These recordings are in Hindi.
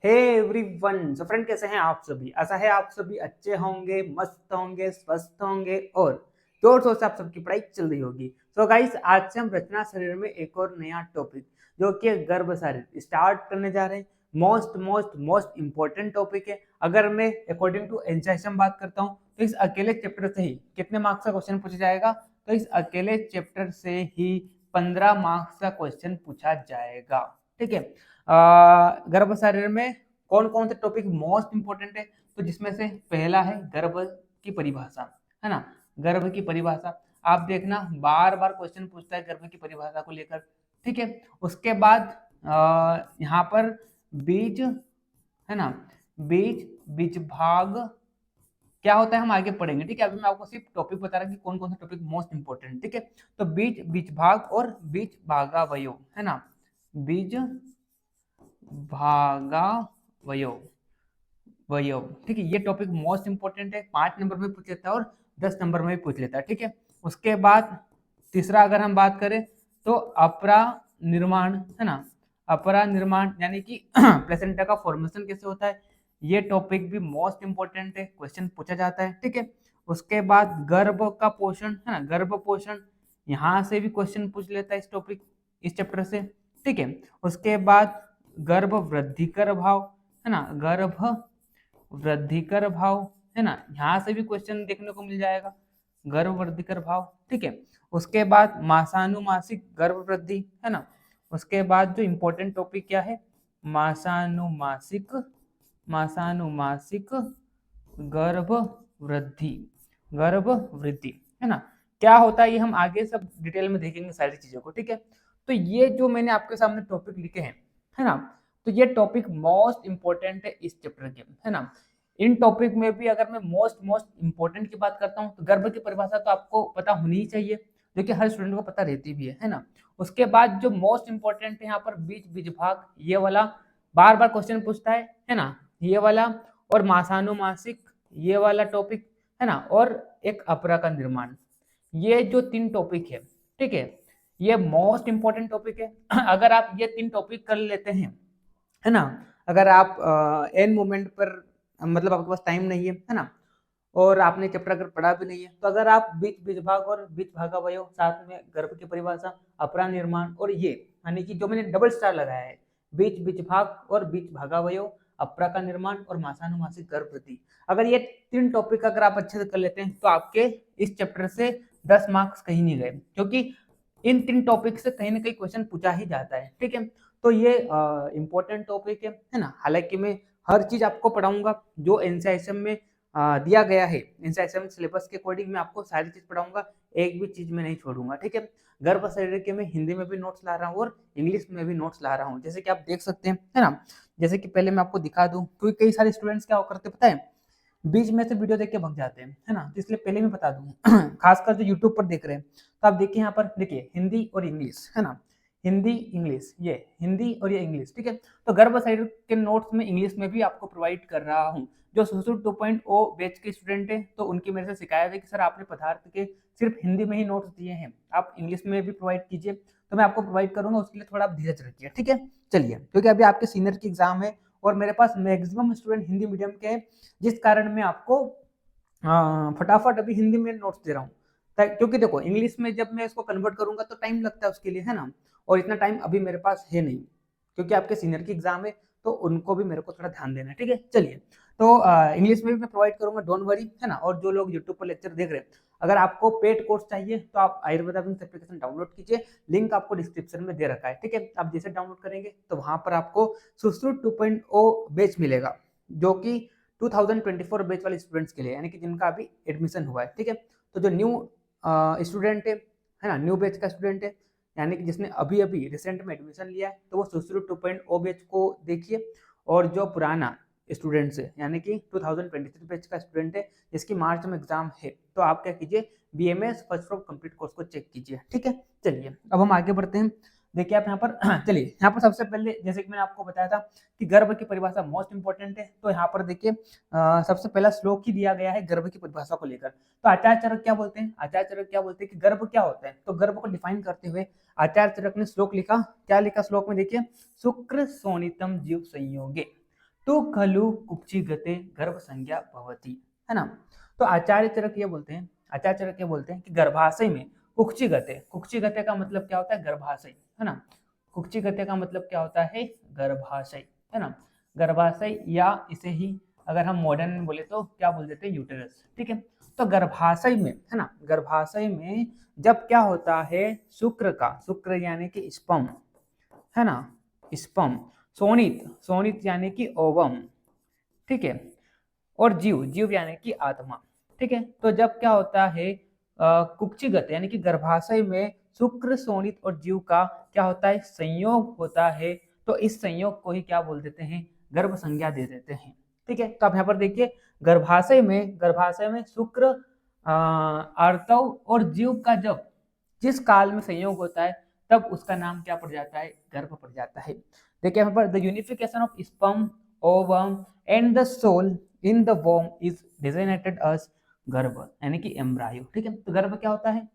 हे एवरीवन, सो फ्रेंड कैसे हैं आप सभी। आशा है आप सभी अच्छे होंगे, मस्त होंगे, स्वस्थ होंगे और जोर शोर से आप सबकी पढ़ाई चल रही होगी। सो गाइस, आज से हम रचना शरीर में एक और नया टॉपिक जो कि गर्भ शरीर स्टार्ट करने जा रहे हैं। Most most most important topic है। अगर मैं अकॉर्डिंग टू एनसीईआरटी बात करता हूँ तो इस अकेले चैप्टर से ही कितने मार्क्स का क्वेश्चन पूछा जाएगा? तो इस अकेले चैप्टर से ही 15 मार्क्स का क्वेश्चन पूछा जाएगा। ठीक है। गर्भ शरीर में कौन कौन से टॉपिक मोस्ट इंपोर्टेंट है? तो जिसमें से पहला है गर्भ की परिभाषा, है ना। गर्भ की परिभाषा आप देखना, बार बार क्वेश्चन पूछता है गर्भ की परिभाषा को लेकर। ठीक है। उसके बाद यहाँ पर बीज, है ना, बीज बीज भाग क्या होता है हम आगे पढ़ेंगे। ठीक है, अभी मैं आपको सिर्फ टॉपिक बता रहा हूँ कि कौन कौन सा टॉपिक मोस्ट इंपोर्टेंट। ठीक है, तो बीज बीज भाग और बीज भागावयव, है ना। बीज भागावयव वयव, ठीक है, ये टॉपिक मोस्ट इंपोर्टेंट है। 5 नंबर में पूछ लेता है और 10 नंबर में भी पूछ लेता है। ठीक है। उसके बाद तीसरा अगर हम बात करें तो अपरा निर्माण, है ना। अपरा निर्माण यानी कि प्लेसेंटा का फॉर्मेशन कैसे होता है, ये टॉपिक भी मोस्ट इंपोर्टेंट है, क्वेश्चन पूछा जाता है। ठीक है। उसके बाद गर्भ का पोषण, है ना, गर्भ पोषण, यहाँ से भी क्वेश्चन पूछ लेता है इस टॉपिक, इस चैप्टर से। ठीक है। उसके बाद गर्भ वृद्धिकर भाव, है ना, गर्भ वृद्धिकर भाव, है ना, यहाँ से भी क्वेश्चन देखने को मिल जाएगा, गर्भ वृद्धिकर भाव। ठीक है। उसके बाद मासानुमासिक गर्भ वृद्धि, है ना। उसके बाद जो इंपॉर्टेंट टॉपिक क्या है, मासानुमासिक, मासानुमासिक गर्भ वृद्धि, गर्भ वृद्धि, है ना। क्या होता है ये हम आगे सब डिटेल में देखेंगे सारी चीजों को। ठीक है। तो ये जो मैंने आपके सामने टॉपिक लिखे हैं, है ना, तो ये टॉपिक मोस्ट इंपॉर्टेंट है इस चैप्टर के, है ना। इन टॉपिक में भी अगर मैं मोस्ट मोस्ट इंपॉर्टेंट की बात करता हूँ तो गर्भ की परिभाषा तो आपको पता होनी ही चाहिए, जो कि हर स्टूडेंट को पता रहती भी है ना। उसके बाद जो मोस्ट इंपॉर्टेंट है यहाँ पर बीज बीज भाग, ये वाला बार बार क्वेश्चन पूछता है ना, ये वाला। और मासानुमासिक, ये वाला टॉपिक, है ना। और एक अपरा का निर्माण, ये जो 3 टॉपिक है, ठीक है, ये मोस्ट इंपॉर्टेंट टॉपिक है। अगर आप ये 3 टॉपिक कर लेते हैं, है ना, अगर आप एन मोमेंट पर, मतलब आपके पास टाइम नहीं है ना, और आपने चैप्टर अगर पढ़ा भी नहीं है, तो अगर आप बीज बीज भाग और बीज भागावयव, साथ में गर्भ की परिभाषा, अपरा निर्माण, और ये यानी कि जो मैंने डबल स्टार लगाया है, बीज बीज भाग और बीज भागावयव, अपरा का निर्माण और मासानुमासिक गर्भ वृद्धि, अगर ये 3 टॉपिक अगर आप अच्छे से कर लेते हैं तो आपके इस चैप्टर से 10 मार्क्स कहीं नहीं गए, क्योंकि इन 3 टॉपिक से कहीं ना कहीं क्वेश्चन पूछा ही जाता है। ठीक है। तो ये इंपॉर्टेंट टॉपिक है ना। हालांकि मैं हर चीज आपको पढ़ाऊंगा जो एनसीईआरटी में दिया गया है, एनसीईआरटी सिलेबस के अकॉर्डिंग मैं आपको सारी चीज पढ़ाऊंगा, एक भी चीज में नहीं छोड़ूंगा। ठीक है। गर्भ शरीर के मैं हिंदी में भी नोट्स ला रहा हूँ और इंग्लिश में भी नोट्स ला रहा हूँ, जैसे कि आप देख सकते हैं, है ना। जैसे कि पहले मैं आपको दिखा दूं, क्योंकि कई सारे स्टूडेंट्स क्या करते पता है, बीच में से वीडियो देख के भग जाते हैं, है ना। तो इसलिए पहले मैं बता दूं, खासकर जो यूट्यूब पर देख रहे हैं, तो आप देखिए यहाँ पर देखिए हिंदी और इंग्लिश, है ना, हिंदी इंग्लिश, ये हिंदी और ये इंग्लिश। ठीक है। तो गर्भ शरीर के नोट्स में इंग्लिश में भी आपको प्रोवाइड कर रहा हूँ। जो सुसुर 2.0 बैच के स्टूडेंट है, तो उनकी मेरे से शिकायत है कि सर आपने पदार्थ के सिर्फ हिंदी में ही नोट्स दिए हैं, आप इंग्लिश में भी प्रोवाइड कीजिए। तो मैं आपको प्रोवाइड करूंगा, उसके लिए थोड़ा आप धीरज रखिए। ठीक है। चलिए, क्योंकि अभी आपके सीनियर की एग्जाम है और मेरे पास मैक्सिमम स्टूडेंट हिंदी मीडियम के हैं, जिस कारण मैं आपको फटाफट अभी हिंदी में नोट्स दे रहा हूँ। क्योंकि देखो इंग्लिश में जब मैं इसको कन्वर्ट करूंगा तो टाइम लगता है उसके लिए, है ना, और इतना टाइम अभी मेरे पास है नहीं, क्योंकि आपके सीनियर की एग्जाम है, तो उनको भी मेरे को थोड़ा ध्यान देना है। ठीक है। चलिए, तो इंग्लिश में भी मैं प्रोवाइड करूंगा, डोंट वरी, है ना। और जो लोग यूट्यूब पर लेक्चर देख रहे हैं, अगर आपको पेड कोर्स चाहिए तो आप आयुर्वेदा विंग्स एप्लीकेशन डाउनलोड कीजिए, लिंक आपको डिस्क्रिप्शन में दे रखा है। ठीक है। आप जैसे डाउनलोड करेंगे तो वहां पर आपको सुश्रुत 2.0 बैच मिलेगा, जो कि 2024 बैच वाले स्टूडेंट्स के लिए, यानी कि जिनका अभी एडमिशन हुआ है। ठीक है। तो जो न्यू स्टूडेंट है ना, न्यू बैच का स्टूडेंट है, यानी कि जिसने अभी अभी रिसेंट में एडमिशन लिया है, तो वो सुश्रुत 2.0 बैच को देखिए। और जो पुराना स्टूडेंट्स है, यानी कि 2023 बैच का स्टूडेंट है, जिसकी मार्च में एग्जाम है, तो आप क्या कीजिए, BMS first from complete course को चेक कीजिए। ठीक है। चलिए, अब हम आगे बढ़ते हैं। देखिए आप यहाँ पर चलिए, यहाँ पर सबसे पहले जैसे कि मैंने आपको बताया था कि गर्भ की परिभाषा मोस्ट इंपॉर्टेंट है, तो यहाँ पर देखिए सबसे पहला श्लोक ही दिया गया है गर्भ की परिभाषा को लेकर। तो आचार्य चरक क्या बोलते हैं, आचार्य चरक क्या बोलते हैं कि गर्भ क्या होता है, तो गर्भ को डिफाइन करते हुए आचार्य चरक ने श्लोक लिखा, क्या लिखा श्लोक में देखिए, शुक्र सोनितम जीव संयोगे। तो खलु कुक्षि गते गर्भ संज्ञा भवती, है ना। तो आचार्य चरक ये बोलते हैं, आचार्य चरक ये बोलते हैं कि गर्भाशय में कुक्षि गते का मतलब क्या होता है, गर्भाशय, है ना। कुक्षि गते का मतलब क्या होता है, गर्भाशय, है ना। गर्भाशय, या इसे ही अगर हम मॉडर्न में बोले तो क्या बोल देते हैं, यूटेरस, ठीक है। तो गर्भाशय में, है ना, गर्भाशय में जब क्या होता है, शुक्र यानी कि स्पर्म, है ना, स्पर्म, सोनित यानी कि ओवम, ठीक है, और जीव यानी कि आत्मा, ठीक है। तो जब क्या होता है, कुक्षिगत यानी कि गर्भाशय में शुक्र, सोनित और जीव का क्या होता है, संयोग होता है, तो इस संयोग को ही क्या बोल देते हैं, गर्भ संज्ञा दे देते हैं, ठीक है। तो आप यहाँ पर देखिए, गर्भाशय में शुक्र, आर्तव और जीव का जब जिस काल में संयोग होता है, तब उसका नाम क्या पड़ जाता है, गर्भ पड़ जाता है। देखिए यहाँ पर, the unification of sperm, ovum and the soul in the वॉर्म इज डिजाइनेटेड अस गर्भ, यानी कि एम्ब्रायो, ठीक है। तो गर्भ क्या होता है,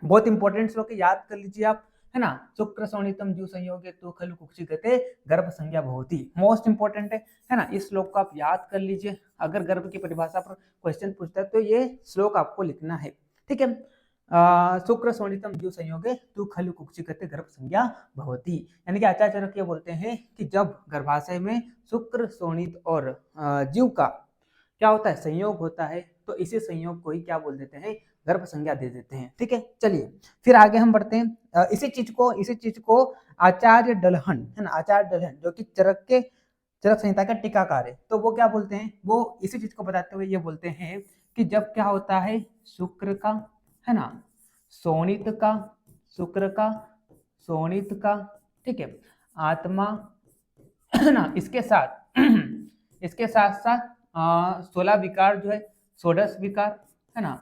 बहुत इंपॉर्टेंट श्लोक है, याद कर लीजिए आप, है ना। शुक्र सोनितम जीव संयोगे तो खलु कुक्षि गते गर्भ संज्ञा भवति, मोस्ट इंपॉर्टेंट है ना। इस श्लोक को आप याद कर लीजिए, अगर गर्भ की परिभाषा पर क्वेश्चन पूछता है तो ये श्लोक आपको लिखना है, ठीक है। शुक्र सोनितम जीव संयोगे तो खलु कुक्षि गते गर्भ संज्ञा भवति, यानी कि आचार्य चरक ये बोलते हैं कि जब गर्भाशय में शुक्र, सोनित और जीव का क्या होता है, संयोग होता है, तो इसी संयोग को ही क्या बोल देते हैं, गर्भ संज्ञा दे देते हैं, ठीक है। चलिए फिर आगे हम बढ़ते हैं। इसी चीज को आचार्य दलहन, है ना, आचार्य दलहन जो कि चरक संहिता का टीकाकार है, तो वो क्या बोलते हैं, वो इसी चीज को बताते हुए ये बोलते हैं कि जब क्या होता है, शुक्र का, है ना, सोनित का, शुक्र का, सोनित का, ठीक है, आत्मा, है ना, इसके साथ साथ 16 विकार जो है, षोडश विकार, है ना,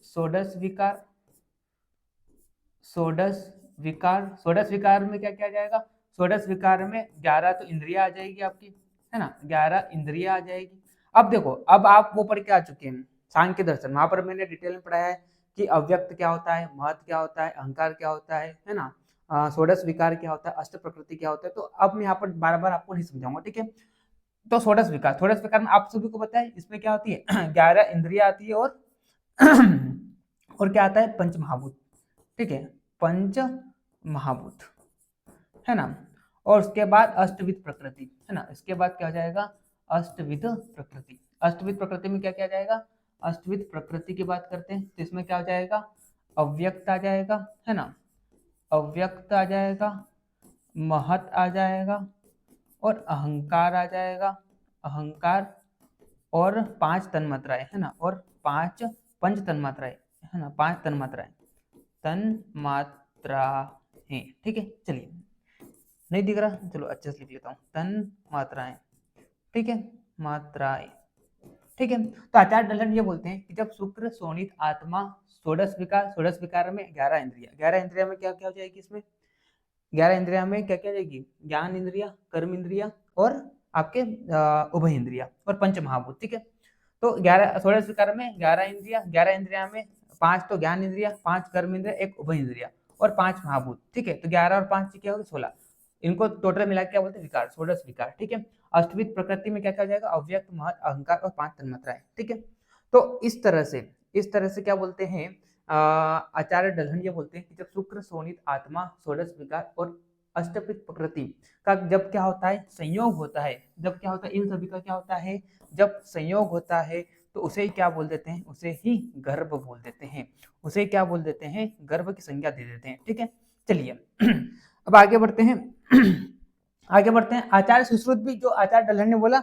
षोडश विकार में क्या किया जाएगा, षोडश विकार में 11 तो इंद्रिया आ जाएगी आपकी, है ना, 11 इंद्रिया आ जाएगी। अब देखो, अब आप वो पढ़ के आ चुके हैं सांख्य दर्शन, वहां पर मैंने डिटेल में पढ़ाया है कि अव्यक्त क्या होता है, महत क्या होता है, अहंकार क्या होता है ना, षोडश विकार क्या होता है, अष्ट प्रकृति क्या होता है। तो अब मैं यहाँ पर बार बार आपको नहीं समझाऊंगा, ठीक है। तो षोडश विकार में आप सभी को पता है, इसमें क्या होती है 11 इंद्रिया आती है, और क्या आता है, पंच महाभूत, ठीक है, पंच महाभूत, है ना। और उसके बाद अष्टविध प्रकृति, है ना, इसके बाद क्या हो जाएगा, अष्टविध प्रकृति। अष्टविध प्रकृति में क्या क्या जाएगा, अष्टविध प्रकृति की बात करते हैं तो इसमें क्या हो जाएगा, अव्यक्त आ जाएगा, है ना, अव्यक्त आ जाएगा, महत आ जाएगा, और अहंकार आ जाएगा, अहंकार, और 5 तन्मात्राएं, है ना, और 5 पंच तन्मात्राएं, है ना, 5 तन्मात्राएं, ठीक है। चलिए, नहीं दिख रहा, चलो अच्छे से लिख लेता हूँ, तन्मात्राएं, ठीक है, मात्राएं, ठीक है। तो आचार्य दलहन ये बोलते हैं कि जब शुक्र, सोनित, आत्मा, षोडश विकार में 11 इंद्रिया में क्या क्या हो जाएगी, इसमें 11 इंद्रिया में क्या क्या जाएगी, ज्ञान इंद्रिया, कर्म इंद्रिया, और आपके उभय इंद्रिया, और पंच महाभूत, ठीक है। तो 11 षोडश विकार में 11 इंद्रिया, 11 इंद्रिया में 5 तो ज्ञान इंद्रिया, 5 कर्म इंद्रिया, 1 उभय इंद्रिया, और 5 महाभूत, ठीक है। तो 11 और 5 क्या होगा, 16, इनको टोटल मिला के क्या बोलते हैं, विकार, षोडश विकार, ठीक है। अष्टविध प्रकृति में क्या क्या जाएगा, अव्यक्त, महत, अहंकार, और 5 तन्मात्राएं, ठीक है। तो इस तरह से क्या बोलते हैं, आचार्य दलहन ये बोलते हैं कि जब शुक्र, सोनित, आत्मा, षोडश विकार और अष्टविध प्रकृति का जब क्या होता है, संयोग होता है, जब क्या होता है, इन सभी का क्या होता है, जब संयोग होता है, तो उसे ही क्या बोल देते हैं, उसे ही गर्भ बोल देते हैं, उसे क्या बोल देते हैं, गर्भ की संज्ञा दे देते हैं, ठीक है। चलिए अब आगे बढ़ते हैं, आचार्य सुश्रुत भी, जो आचार्य दलहन ने बोला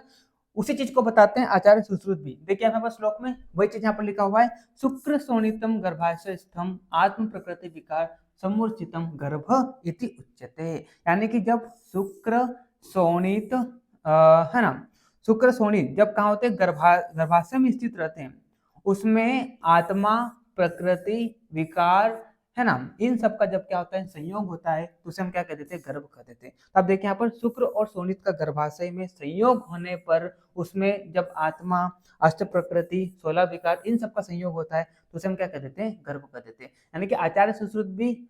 उसी चीज को बताते हैं आचार्य सुश्रुत भी। देखिए यहाँ पर श्लोक में वही चीज यहाँ पर लिखा हुआ है, शुक्र सोनितम गर्भाशय स्थम आत्म प्रकृति विकार समूर्चितम गर्भ इति उच्यते, यानी कि जब शुक्र सोनित, है ना, शुक्र सोनित जब कहाँ होते हैं, गर्भाशय में स्थित रहते हैं, उसमें आत्मा, प्रकृति, विकार, है ना, इन सब का जब क्या होता है, संयोग होता है, तो उसे हम क्या कह देते हैं, गर्भ कह देते हैं। अब देखिए यहाँ पर शुक्र और सोनित का गर्भाशय में संयोग होने पर उसमें जब आत्मा, अष्ट प्रकृति, 16 विकार, इन सब का संयोग होता है, तो उसे हम क्या कह देते हैं, गर्भ कह देते हैं। यानी कि आचार्य सुश्रुत भी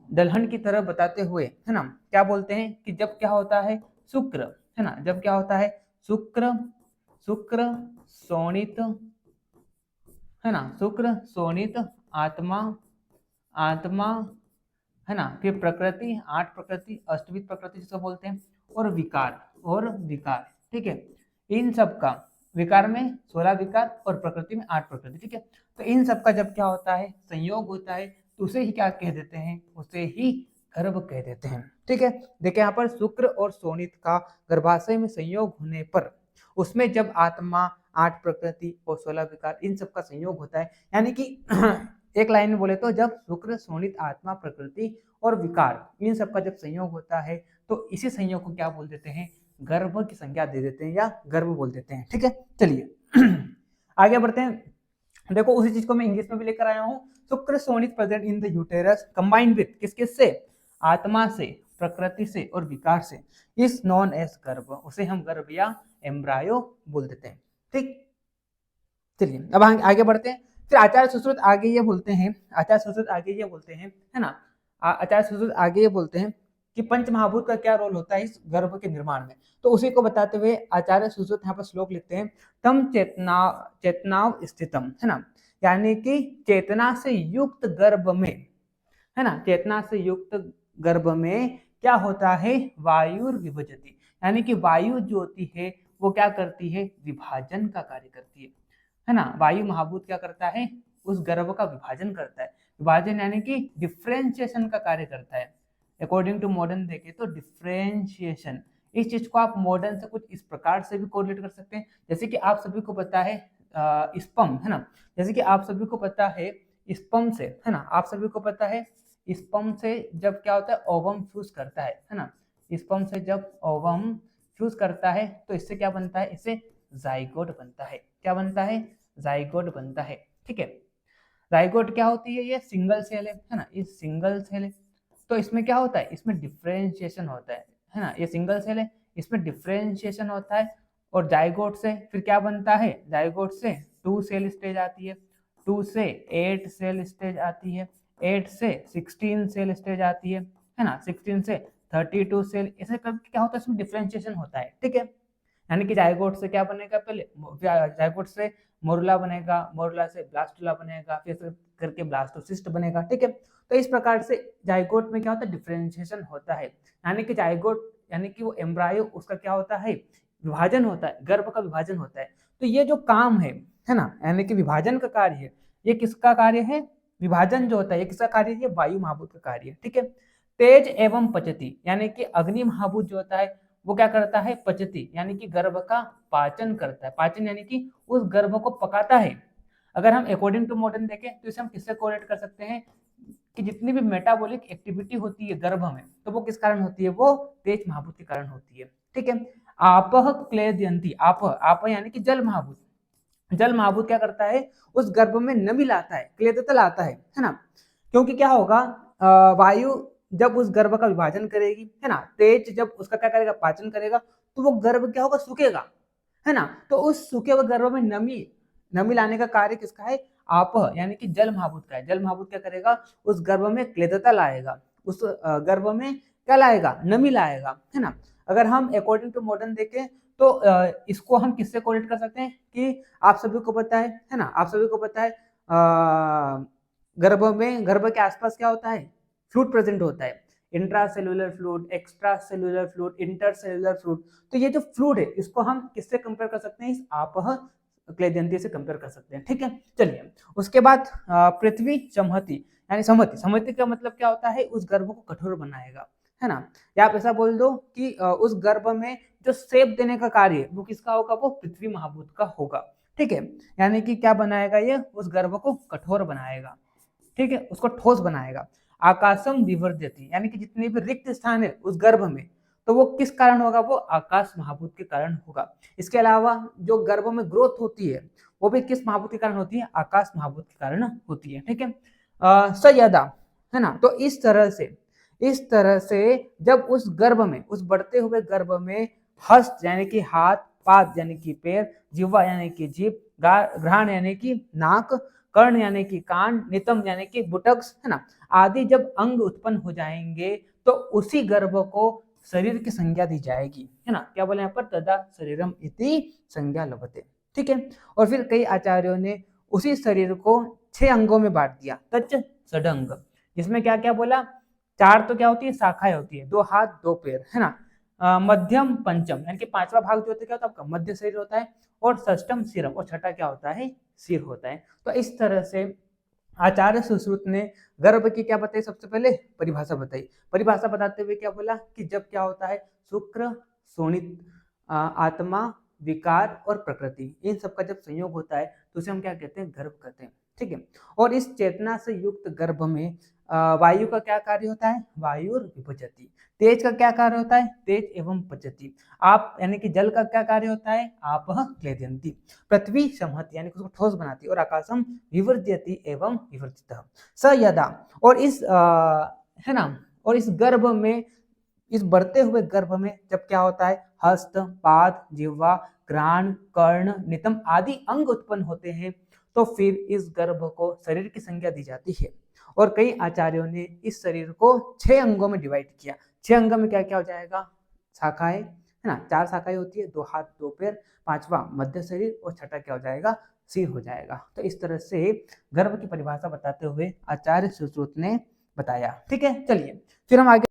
दलहन की तरह बताते हुए, है ना, क्या बोलते हैं कि जब क्या होता है, शुक्र है ना, जब क्या होता है शुक्र शुक्र शोणित, है ना, शुक्र शोणित आत्मा आत्मा, है ना, फिर प्रकृति 8 प्रकृति, अष्टविध प्रकृति जिसको बोलते हैं, और विकार, ठीक है। इन सब का विकार में 16 विकार और प्रकृति में 8 प्रकृति, ठीक है। तो इन सब का जब क्या होता है संयोग होता है तो उसे ही क्या कह देते हैं, उसे ही गर्भ कह देते हैं, ठीक है। देखिए यहाँ पर शुक्र और शोणित का गर्भाशय में संयोग होने पर उसमें जब आत्मा 8 प्रकृति और 16 विकार इन सब का संयोग होता है, यानी कि एक लाइन में बोले तो जब शुक्र शोणित आत्मा प्रकृति और विकार इन सब का जब संयोग होता है तो इसी संयोग को क्या बोल देते हैं, गर्भ की संज्ञा दे देते हैं या गर्भ बोल देते हैं, ठीक है। चलिए आगे बढ़ते हैं। देखो उसी चीज को मैं इंग्लिश में भी लेकर आया हूं, शुक्र शोणित present in the uterus combined with किस से, आत्मा से, प्रकृति से और विकार से, इज नॉन एज गर्भ, उसे हम गर्भ या एम्ब्रायो बोल देते हैं, ठीक। चलिए अब आगे बढ़ते हैं। फिर आचार्य सुश्रुत आगे ये बोलते हैं, है ना, आचार्य सुश्रुत आगे ये बोलते हैं कि पंच महाभूत का क्या रोल होता है इस गर्भ के निर्माण में। तो उसी को बताते हुए आचार्य सुश्रुत यहाँ पर श्लोक लिखते हैं, तम चेतनाव स्थितम, है ना, यानी कि चेतना से युक्त गर्भ में, है ना, चेतना से युक्त गर्भ में क्या होता है, वायुर विभजति, यानी कि वायु जो होती है वो क्या करती है, विभाजन का कार्य करती है ना। वायु महाभूत क्या करता है, उस गर्भ का विभाजन करता है, विभाजन यानी कि डिफ्रेंशिएशन का कार्य करता है। अकॉर्डिंग टू मॉडर्न देखें तो डिफ्रेंशिएशन, इस चीज को आप मॉडर्न से कुछ इस प्रकार से भी कोरिलेट कर सकते हैं, जैसे कि आप सभी को पता है स्पर्म, है ना, जैसे कि आप सभी को पता है स्पर्म से, है ना, आप सभी को पता है स्पर्म से जब क्या होता है ओवम फ्यूज करता है ना, स्पर्म से जब ओवम फ्यूज करता है तो इससे क्या बनता है, इससे जाइगोट बनता है, क्या बनता है, जाइगोट बनता है, ठीक है। जाइगोट क्या होती है, ये सिंगल सेल है ना, ये सिंगल सेल है, तो इसमें क्या होता है, इसमें डिफरेंशिएशन होता है ना, ये सिंगल सेल है, इसमें डिफरेंशिएशन होता है और जाइगोट से फिर क्या बनता है, जाइगोट से 2 सेल स्टेज आती है, 2 से 8 सेल स्टेज आती है, 8 से 16 सेल स्टेज आती है ना, 16 से 32 सेल, ऐसे करके क्या होता है, इसमें डिफरेंशिएशन होता है, ठीक है। यानी कि जाइगोट से क्या बनेगा, पहले जाइगोट से मोरुला बनेगा, मोरुला से ब्लास्टुला बनेगा, फिर करके ब्लास्टोसिस्ट बनेगा, ठीक है। तो इस प्रकार से जाइगोट में क्या होता है, डिफरेंशिएशन होता है, यानी कि जाइगोट यानी कि वो एम्ब्रायो उसका क्या होता है, विभाजन होता है, गर्भ का विभाजन होता है। तो ये जो काम है ना, यानी कि विभाजन का कार्य है, ये किसका कार्य है, विभाजन जो होता है ये किसका कार्य है, वायु महाभूत का कार्य है, ठीक है। तेज एवं पचती, यानी कि अग्नि महाभूत जो होता है वो क्या करता है, पचती, यानी कि गर्भ का पाचन करता है, पाचन यानी कि उस गर्भ को पकाता है। अगर हम अकॉर्डिंग टू मॉडर्न देखें तो इसे हम किससे कोरिलेट कर सकते हैं कि जितनी भी मेटाबॉलिक एक्टिविटी होती है गर्भ में तो वो किस कारण होती है, वो तेज महाभूत के कारण होती है, ठीक है। आपह क्लेदयंती, आप यानी कि जल महाभूत, जल महाभूत क्या करता है, उस गर्भ में नमी लाता है, क्लेदता लाता है ना, क्योंकि क्या होगा, वायु जब उस गर्भ का विभाजन करेगी, है ना, तेज जब उसका क्या करेगा, पाचन करेगा, तो वो गर्भ क्या होगा, सूखेगा, है ना। तो उस सूखे हुए गर्भ में नमी लाने का कार्य किसका है, आप यानी कि जल महाभूत का है। जल महाभूत क्या करेगा, उस गर्भ में क्लेदता लाएगा, उस गर्भ में क्या लाएगा, नमी लाएगा, है ना। अगर हम अकॉर्डिंग टू मॉडर्न देखें तो इसको हम किससे कोरिलेट कर सकते हैं कि आप सभी को पता है ना, आप सभी को पता है गर्भ के आसपास क्या होता है, फ्लूइड प्रेजेंट होता है, intracellular fluid, extra cellular fluid, intercellular fluid. तो ये जो फ्लूइड है इसको हम किससे कंपेयर कर सकते हैं, इस आपह क्लेदयंती से कंपेयर कर सकते हैं, ठीक है। चलिए उसके बाद पृथ्वी चमहती, यानी समहती का मतलब क्या होता है, उस गर्भ को कठोर बनाएगा, है ना। या आप ऐसा बोल दो कि उस गर्भ में जो शेप देने का कार्य वो किसका होगा, वो पृथ्वी महाभूत का होगा, ठीक है। यानी कि क्या बनाएगा, ये उस गर्भ को कठोर बनाएगा, ठीक है, उसको ठोस बनाएगा। आकाशम विवर्धयति, यानी कि जितने भी रिक्त स्थान है उस गर्भ में तो वो किस कारण होगा, वो आकाश महाभूत के कारण होगा। इसके अलावा जो गर्भ में ग्रोथ होती है वो भी किस महाभूत के कारण होती है, आकाश महाभूत के कारण होती है, ठीक है। सयदा, है ना। तो इस तरह से जब उस गर्भ में, उस बढ़ते हुए गर्भ में हस्त यानी कि हाथ, पाद यानी कि पैर, जिह्वा यानी कि जीभ, घ्राण यानी कि नाक, कर्ण यानी कि कान, नितंब यानी कि बुटक्स, है ना, आदि जब अंग उत्पन्न हो जाएंगे तो उसी गर्भ को शरीर की संज्ञा दी जाएगी, है ना। क्या बोले यहाँ पर, तदा शरीरम इति संज्ञा लभते, ठीक है। और फिर कई आचार्यों ने उसी शरीर को 6 अंगों में बांट दिया, तच षडंग, जिसमें क्या क्या बोला, 4 तो क्या होती है, शाखाएं होती है, 2 हाथ 2 पैर, है ना। मध्यम पंचम, यानी कि 5वां भाग जो होता है क्या होता है आपका, मध्य शरीर होता है, और षष्टम सिरम, और छठा क्या होता है, सिर होता है। तो इस तरह से आचार्य सुश्रुत ने गर्भ की क्या बताई, सबसे पहले परिभाषा बताई। परिभाषा बताते हुए क्या बोला कि जब क्या होता है, शुक्र शोणित आत्मा विकार और प्रकृति, इन सब का जब संयोग होता है तो उसे हम क्या कहते हैं, गर्भ कहते हैं, ठीक है। और इस चेतना से युक्त गर्भ में वायु का क्या कार्य होता है, वायुर विभजति। तेज का क्या कार्य होता है, तेज एवं पचति। आप यानी कि जल का क्या कार्य होता है, आप क्लेदयन्ति। पृथ्वी संहति, यानी कि उसको ठोस बनाती, और आकाशम विवर्जयति एवं विवर्जितः। स यदा, और इस है ना, और इस गर्भ में, इस बढ़ते हुए गर्भ में जब क्या होता है, हस्त पाद जिह्वा घ्राण कर्ण नितंब आदि अंग उत्पन्न होते हैं, तो फिर इस गर्भ को शरीर की संज्ञा दी जाती है। और कई आचार्यों ने इस शरीर को 6 अंगों में डिवाइड किया। 6 अंगों में क्या क्या हो जाएगा, शाखाएं, है ना, 4 शाखाएं होती है, 2 हाथ 2 पैर, 5वां मध्य शरीर, और छठा क्या हो जाएगा, सिर हो जाएगा। तो इस तरह से गर्भ की परिभाषा बताते हुए आचार्य सुश्रुत ने बताया, ठीक है। चलिए फिर हम आगे